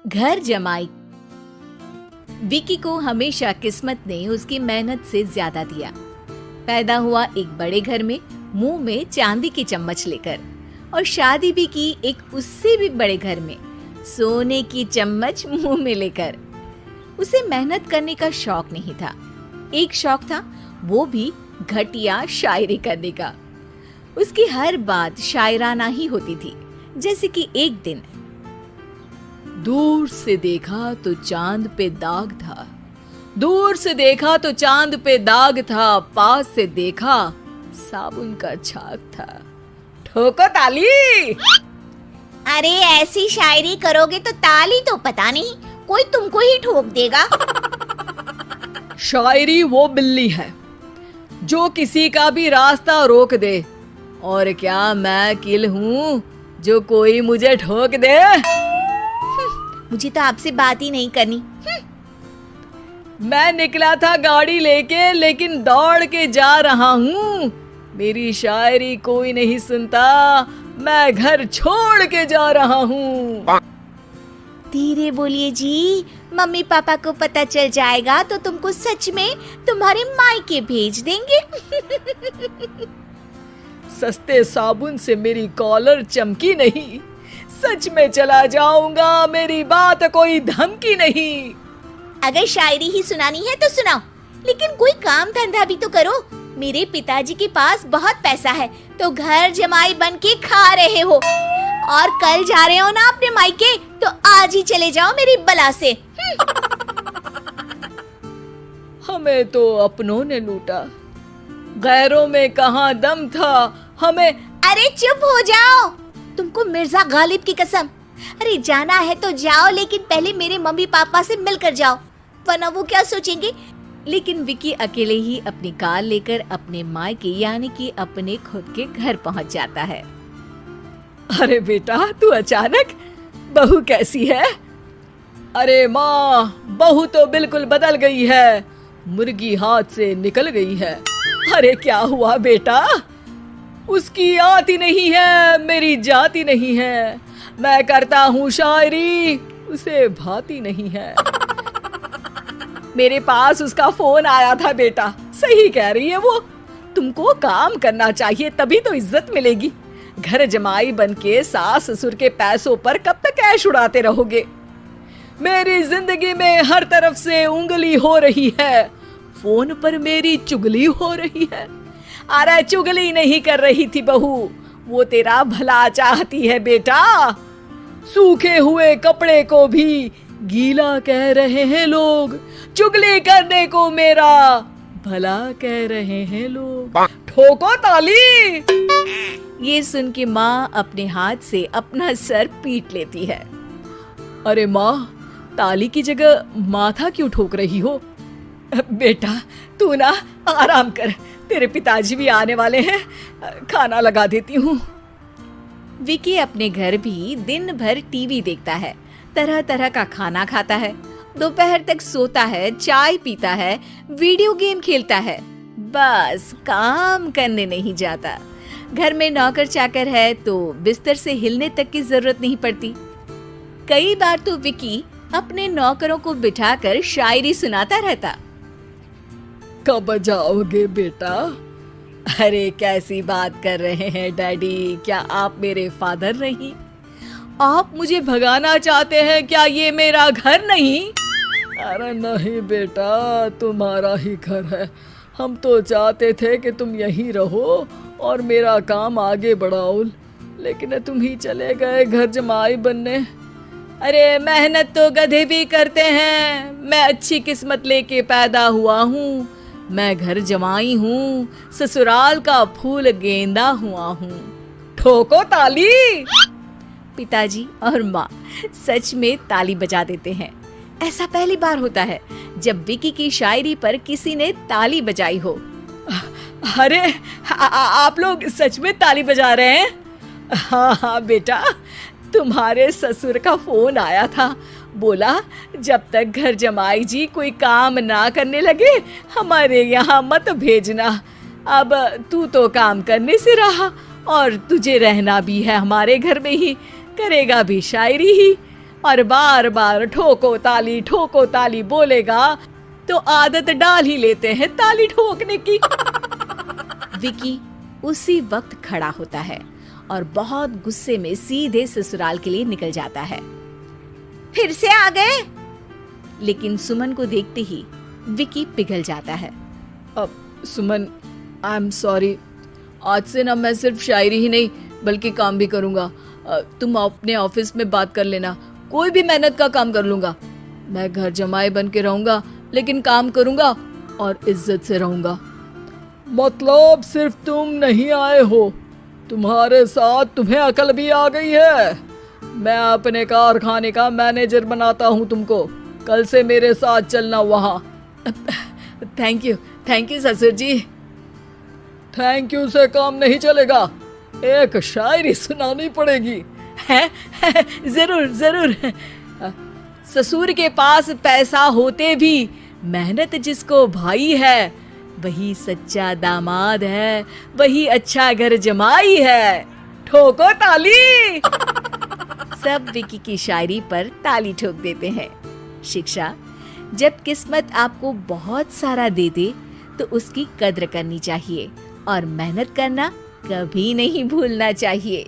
घर जमाई। विकी को हमेशा किस्मत ने उसकी मेहनत से ज्यादा दिया। पैदा हुआ एक बड़े घर में, मुंह में चांदी की चम्मच लेकर, और शादी भी की एक उससे भी बड़े घर में, सोने की चम्मच मुंह में लेकर। उसे मेहनत करने का शौक नहीं था। एक शौक था, वो भी घटिया शायरी करने का। उसकी हर बात शायराना ही होती थी। जैसे कि एक दिन, दूर से देखा तो चांद पे दाग था, दूर से देखा तो चांद पे दाग था, पास से देखा साबुन का छाग था। ठोको ताली। अरे ऐसी शायरी करोगे तो ताली तो पता नहीं, कोई तुमको ही ठोक देगा। शायरी वो बिल्ली है जो किसी का भी रास्ता रोक दे, और क्या मैं किल हूँ जो कोई मुझे ठोक दे। मुझे तो आपसे बात ही नहीं करनी। मैं निकला था गाड़ी लेके, लेकिन दौड़ के जा रहा हूँ। मेरी शायरी कोई नहीं सुनता, मैं घर छोड़ के जा रहा हूँ। धीरे बोलिए जी, मम्मी पापा को पता चल जाएगा तो तुमको सच में तुम्हारे मायके भेज देंगे। सस्ते साबुन से मेरी कॉलर चमकी नहीं, सच में चला जाऊंगा, मेरी बात कोई धमकी नहीं। अगर शायरी ही सुनानी है तो सुनाओ, लेकिन कोई काम धंधा भी तो करो। मेरे पिताजी के पास बहुत पैसा है, तो घर जमाई बन के खा रहे हो, और कल जा रहे हो ना अपने मायके, तो आज ही चले जाओ मेरी बला से। हमें तो अपनों ने लूटा, गैरों में कहाँ दम था हमें। अरे चुप हो जाओ, तुमको मिर्जा गालिब की कसम। अरे जाना है तो जाओ, लेकिन पहले मेरे मम्मी पापा से मिलकर जाओ, वरना वो क्या सोचेंगे। लेकिन विकी अकेले ही अपनी कार लेकर अपने मायके यानी कि अपने खुद के घर पहुंच जाता है। अरे बेटा, तू अचानक, बहू कैसी है? अरे माँ, बहू तो बिल्कुल बदल गई है, मुर्गी हाथ से निकल गई है। अरे क्या हुआ बेटा? उसकी आती नहीं है, मेरी जाती नहीं है। मैं करता हूँ शायरी, उसे भाती नहीं है। मेरे पास उसका फोन आया था बेटा, सही कह रही है वो। तुमको काम करना चाहिए, तभी तो इज्जत मिलेगी। घर जमाई बनके सास ससुर के पैसों पर कब तक ऐश उड़ाते रहोगे? मेरी जिंदगी में हर तरफ से उंगली हो रही है, फोन पर मेरी चुगली हो रही है। अरे चुगली नहीं कर रही थी बहू, वो तेरा भला चाहती है बेटा। सूखे हुए कपड़े को भी गीला कह रहे हैं लोग, चुगली करने को मेरा भला कह रहे हैं लोग। ठोको ताली। ये सुन के माँ अपने हाथ से अपना सर पीट लेती है। अरे माँ, ताली की जगह माथा क्यों ठोक रही हो? बेटा तू ना आराम कर, तेरे पिताजी भी आने वाले हैं, खाना लगा देती हूँ। विकी अपने घर भी दिन भर टीवी देखता है, तरह तरह का खाना खाता है, दोपहर तक सोता है, चाय पीता है, वीडियो गेम खेलता है, बस काम करने नहीं जाता। घर में नौकर चाकर है तो बिस्तर से हिलने तक की जरूरत नहीं पड़ती। कई बार तो विकी अपने नौकरों को बिठाकर शायरी सुनाता रहता। कब जाओगे बेटा? अरे कैसी बात कर रहे हैं डैडी, क्या आप मेरे फादर नहीं? आप मुझे भगाना चाहते हैं क्या? ये मेरा घर नहीं। अरे नहीं बेटा, तुम्हारा ही घर है। हम तो चाहते थे कि तुम यहीं रहो और मेरा काम आगे बढ़ाओ, लेकिन तुम ही चले गए घर जमाई बनने। अरे मेहनत तो गधे भी करते हैं, मैं अच्छी किस्मत लेके पैदा हुआ हूँ, मैं घर जमाई हूँ, ससुराल का फूल गेंदा हुआ हूँ। ठोको ताली। पिताजी और माँ सच में ताली बजा देते हैं। ऐसा पहली बार होता है जब विकी की शायरी पर किसी ने ताली बजाई हो। अरे आप लोग सच में ताली बजा रहे हैं? हाँ बेटा, तुम्हारे ससुर का फोन आया था, बोला जब तक घर जमाई जी कोई काम ना करने लगे हमारे यहाँ मत भेजना। अब तू तो काम करने से रहा और तुझे रहना भी है हमारे घर में ही, करेगा भी शायरी ही, और बार बार ठोको ताली बोलेगा तो आदत डाल ही लेते हैं ताली ठोकने की। विकी उसी वक्त खड़ा होता है और बहुत गुस्से में सीधे ससुराल के लिए निकल जाता है। फिर से आ गए? लेकिन सुमन को देखते ही विकी पिघल जाता है। अब सुमन, आई एम सॉरी, आज से ना मैं सिर्फ शायरी ही नहीं बल्कि काम भी करूंगा। तुम अपने ऑफिस में बात कर लेना, कोई भी मेहनत का काम कर लूंगा। मैं घर जमाई बन के रहूंगा लेकिन काम करूंगा और इज्जत से रहूंगा। मतलब सिर्फ तुम नहीं आए हो, तुम्हारे साथ तुम्हें अकल भी आ गई है। मैं अपने कारखाने का मैनेजर बनाता हूँ तुमको, कल से मेरे साथ चलना वहाँ। थैंक यू ससुर जी। थैंक यू से काम नहीं चलेगा, एक शायरी सुनानी पड़ेगी। है? जरूर। ससुर के पास पैसा होते भी मेहनत जिसको भाई है, वही सच्चा दामाद है, वही अच्छा घर जमाई है। ठोको ताली। सब विकी की शायरी पर ताली ठोक देते हैं। शिक्षा: जब किस्मत आपको बहुत सारा दे दे तो उसकी कद्र करनी चाहिए और मेहनत करना कभी नहीं भूलना चाहिए।